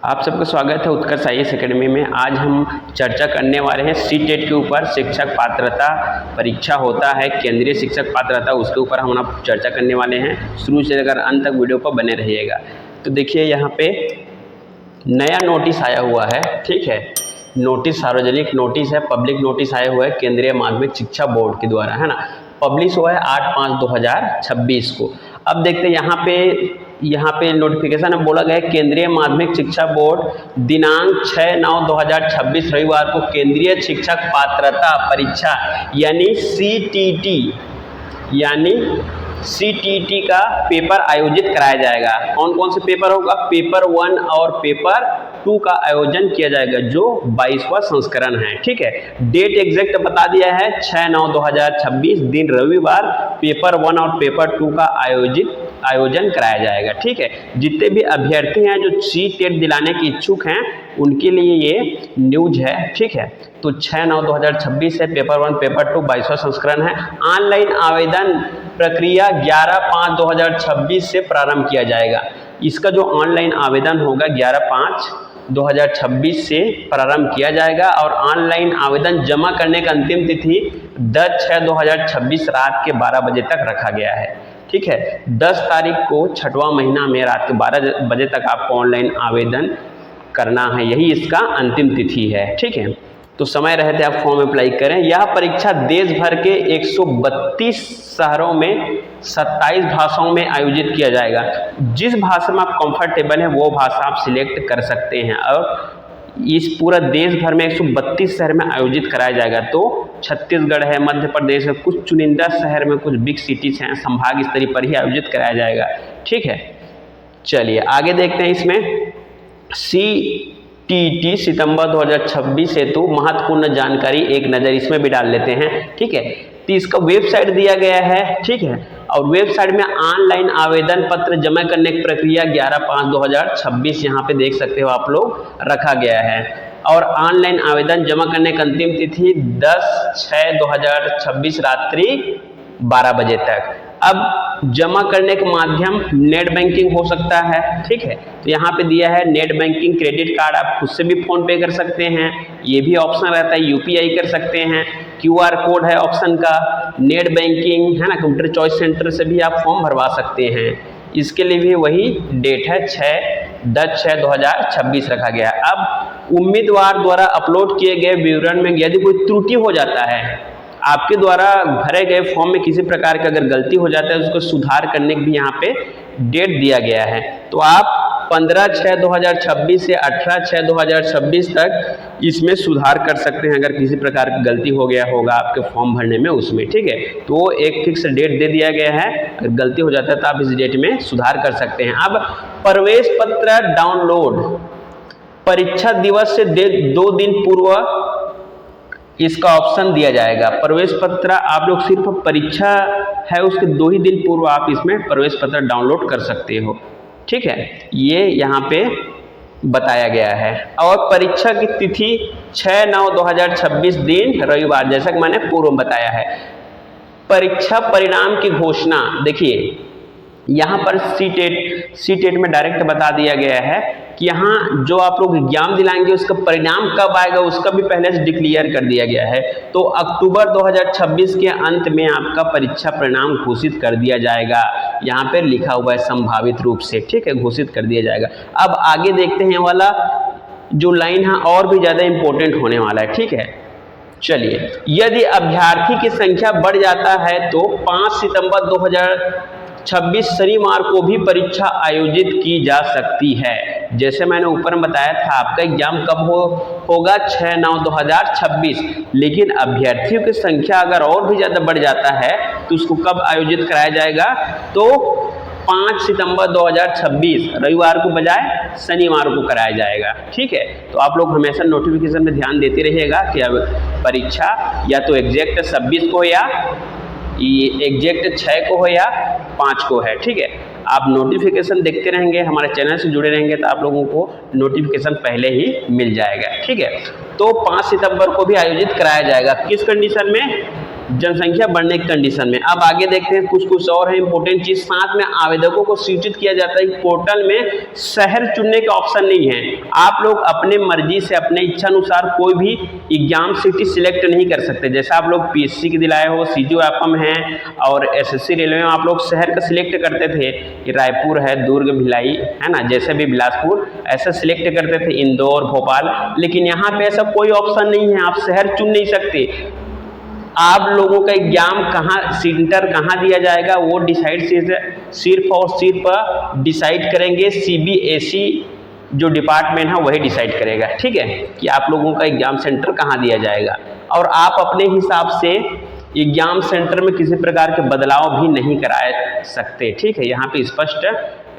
आप सबका स्वागत है उत्कर्ष आईएएस एकेडमी में। आज हम चर्चा करने वाले हैं सीटेट के ऊपर। शिक्षक पात्रता परीक्षा होता है, केंद्रीय शिक्षक पात्रता, उसके ऊपर हम आप चर्चा करने वाले हैं। शुरू से लेकर अंत तक वीडियो पर बने रहिएगा। तो देखिए यहाँ पे नया नोटिस आया हुआ है, ठीक है। नोटिस सार्वजनिक नोटिस है, पब्लिक नोटिस आया हुआ है केंद्रीय माध्यमिक शिक्षा बोर्ड के द्वारा, है ना। पब्लिश हुआ है 8/5/2026 को। अब देखते हैं यहाँ पे नोटिफिकेशन में बोला गया है केंद्रीय माध्यमिक शिक्षा बोर्ड दिनांक 6/9/2026 रविवार को केंद्रीय शिक्षक पात्रता परीक्षा यानी सीटीटी का पेपर आयोजित कराया जाएगा। कौन कौन से पेपर होगा? पेपर 1 और पेपर 2 का आयोजन किया जाएगा, जो 22वां संस्करण है, ठीक है। डेट एग्जैक्ट बता दिया है 6/9/2026 दिन रविवार पेपर 1 और पेपर 2 का आयोजन कराया जाएगा, ठीक है। जितने भी अभ्यर्थी हैं जो सीटेट दिलाने के इच्छुक हैं उनके लिए ये न्यूज है, ठीक है। तो 6/9/2026 है पेपर 1 पेपर 2 22वां संस्करण है। ऑनलाइन आवेदन प्रक्रिया 11/5/2026 से प्रारंभ किया जाएगा। इसका जो ऑनलाइन आवेदन होगा 11/5/2026 से प्रारंभ किया जाएगा और ऑनलाइन आवेदन जमा करने का अंतिम तिथि 10/6/2026 रात के 12 बजे तक रखा गया है, ठीक है। 10 तारीख को 6वां महीना में रात के 12 बजे तक आपको ऑनलाइन आवेदन करना है, यही इसका अंतिम तिथि है, ठीक है। तो समय रहते आप फॉर्म अप्लाई करें। यह परीक्षा देश भर के 132 शहरों में 27 भाषाओं में आयोजित किया जाएगा। जिस भाषा में आप कंफर्टेबल हैं वो भाषा आप सिलेक्ट कर सकते हैं और इस पूरा देश भर में 132 शहर में आयोजित कराया जाएगा। तो छत्तीसगढ़ है, मध्य प्रदेश है, कुछ चुनिंदा शहर में कुछ बिग सिटीज हैं, संभाग स्तरीय पर ही आयोजित कराया जाएगा, ठीक है। चलिए आगे देखते हैं। इसमें सीटीटी सितंबर 2026 हेतु महत्वपूर्ण जानकारी एक नज़र इसमें भी डाल लेते हैं, ठीक है। तो इसका वेबसाइट दिया गया है, ठीक है। और वेबसाइट में ऑनलाइन आवेदन पत्र जमा करने की प्रक्रिया 11/5/2026 यहाँ पे देख सकते हो आप लोग रखा गया है। और ऑनलाइन आवेदन जमा करने की अंतिम तिथि 10/6/2026 रात्रि 12 बजे तक। अब जमा करने का माध्यम नेट बैंकिंग हो सकता है, ठीक है। तो यहाँ पे दिया है नेट बैंकिंग, क्रेडिट कार्ड, आप खुद से भी फोन पे कर सकते हैं, ये भी ऑप्शन रहता है, यूपीआई कर सकते हैं, क्यूआर कोड है ऑप्शन का, नेट बैंकिंग है ना, कंप्यूटर चॉइस सेंटर से भी आप फॉर्म भरवा सकते हैं। इसके लिए भी वही डेट है 10/6/2026 रखा गया। अब उम्मीदवार द्वारा अपलोड किए गए विवरण में यदि कोई त्रुटि हो जाता है, आपके द्वारा भरे गए फॉर्म में किसी प्रकार की अगर गलती हो जाता है, उसको सुधार करने की भी यहाँ पे डेट दिया गया है। तो आप 15/6/2026 से 18/6/2026 तक इसमें सुधार कर सकते हैं अगर किसी प्रकार की गलती हो गया होगा आपके फॉर्म भरने में उसमें, ठीक है। तो एक फिक्स डेट दे दिया गया है, अगर गलती हो जाता है तो आप इस डेट में सुधार कर सकते हैं। अब प्रवेश पत्र डाउनलोड परीक्षा दिवस से 2 दिन पूर्व इसका ऑप्शन दिया जाएगा। प्रवेश पत्र आप लोग सिर्फ परीक्षा है उसके 2 ही दिन पूर्व आप इसमें प्रवेश पत्र डाउनलोड कर सकते हो, ठीक है। ये यहाँ पे बताया गया है। और परीक्षा की तिथि 6/9/2026 दिन रविवार, जैसा कि मैंने पूर्व में बताया है। परीक्षा परिणाम की घोषणा देखिए यहाँ पर सीटेट में डायरेक्ट बता दिया गया है कि यहाँ जो आप लोग एग्जाम दिलाएंगे उसका परिणाम कब आएगा उसका भी पहले से डिक्लेयर कर दिया गया है। तो अक्टूबर 2026 के अंत में आपका परीक्षा परिणाम घोषित कर दिया जाएगा। यहाँ पर लिखा हुआ है संभावित रूप से, ठीक है, घोषित कर दिया जाएगा। अब आगे देखते हैं वाला जो लाइन है और भी ज़्यादा इम्पोर्टेंट होने वाला है, ठीक है। चलिए, यदि अभ्यर्थी की संख्या बढ़ जाता है तो 5 सितंबर 2026 शनिवार को भी परीक्षा आयोजित की जा सकती है। जैसे मैंने ऊपर में बताया था आपका एग्जाम कब होगा 6/9/2026, लेकिन अभ्यर्थियों की संख्या अगर और भी ज़्यादा बढ़ जाता है तो उसको कब आयोजित कराया जाएगा? तो 5 सितंबर 2026 रविवार को बजाय शनिवार को कराया जाएगा, ठीक है। तो आप लोग हमेशा नोटिफिकेशन में ध्यान देते रहिएगा कि अब परीक्षा या तो एग्जैक्ट 26 को या एग्जैक्ट 6 को हो या 5 को है, ठीक है। आप नोटिफिकेशन देखते रहेंगे, हमारे चैनल से जुड़े रहेंगे तो आप लोगों को नोटिफिकेशन पहले ही मिल जाएगा, ठीक है। तो 5 सितंबर को भी आयोजित कराया जाएगा। किस कंडीशन में? जनसंख्या बढ़ने की कंडीशन में। अब आगे देखते हैं कुछ और है इंपॉर्टेंट चीज। साथ में आवेदकों को सूचित किया जाता है कि पोर्टल में शहर चुनने का ऑप्शन नहीं है। आप लोग अपने मर्जी से अपने इच्छा अनुसार कोई भी एग्जाम सिटी सिलेक्ट नहीं कर सकते। जैसा आप लोग पीएससी के दिलाए हो, सीजीओ एफएम है और एसएससी रेलवे में आप लोग शहर का सिलेक्ट करते थे कि रायपुर है, दुर्ग, भिलाई है ना, जैसे भी बिलासपुर, ऐसा सिलेक्ट करते थे, इंदौर, भोपाल। लेकिन यहाँ पे ऐसा कोई ऑप्शन नहीं है, आप शहर चुन नहीं सकते। आप लोगों का एग्जाम कहाँ, सेंटर कहाँ दिया जाएगा वो डिसाइड सिर्फ और सिर्फ डिसाइड करेंगे सीबीएसई जो डिपार्टमेंट है वही डिसाइड करेगा, ठीक है, कि आप लोगों का एग्जाम सेंटर कहाँ दिया जाएगा। और आप अपने हिसाब से एग्जाम सेंटर में किसी प्रकार के बदलाव भी नहीं करा सकते, ठीक है, यहाँ पे स्पष्ट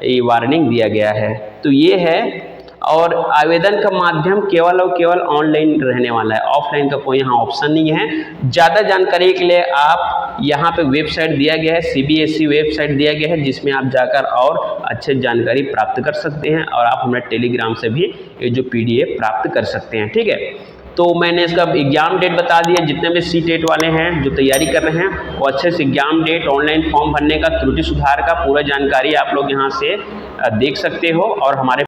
ये वार्निंग दिया गया है। तो ये है, और आवेदन का माध्यम केवल और केवल ऑनलाइन रहने वाला है, ऑफलाइन का कोई यहाँ ऑप्शन नहीं है। ज़्यादा जानकारी के लिए आप यहाँ पे वेबसाइट दिया गया है, सीबीएसई वेबसाइट दिया गया है, जिसमें आप जाकर और अच्छे जानकारी प्राप्त कर सकते हैं। और आप हमारे टेलीग्राम से भी ये जो पीडीएफ प्राप्त कर सकते हैं, ठीक है। तो मैंने इसका एग्जाम डेट बता दिया। जितने भी सीटेट वाले हैं जो तैयारी कर रहे हैं वो अच्छे से एग्जाम डेट, ऑनलाइन फॉर्म भरने का, त्रुटि सुधार का पूरा जानकारी आप लोग यहाँ से देख सकते हो। और हमारे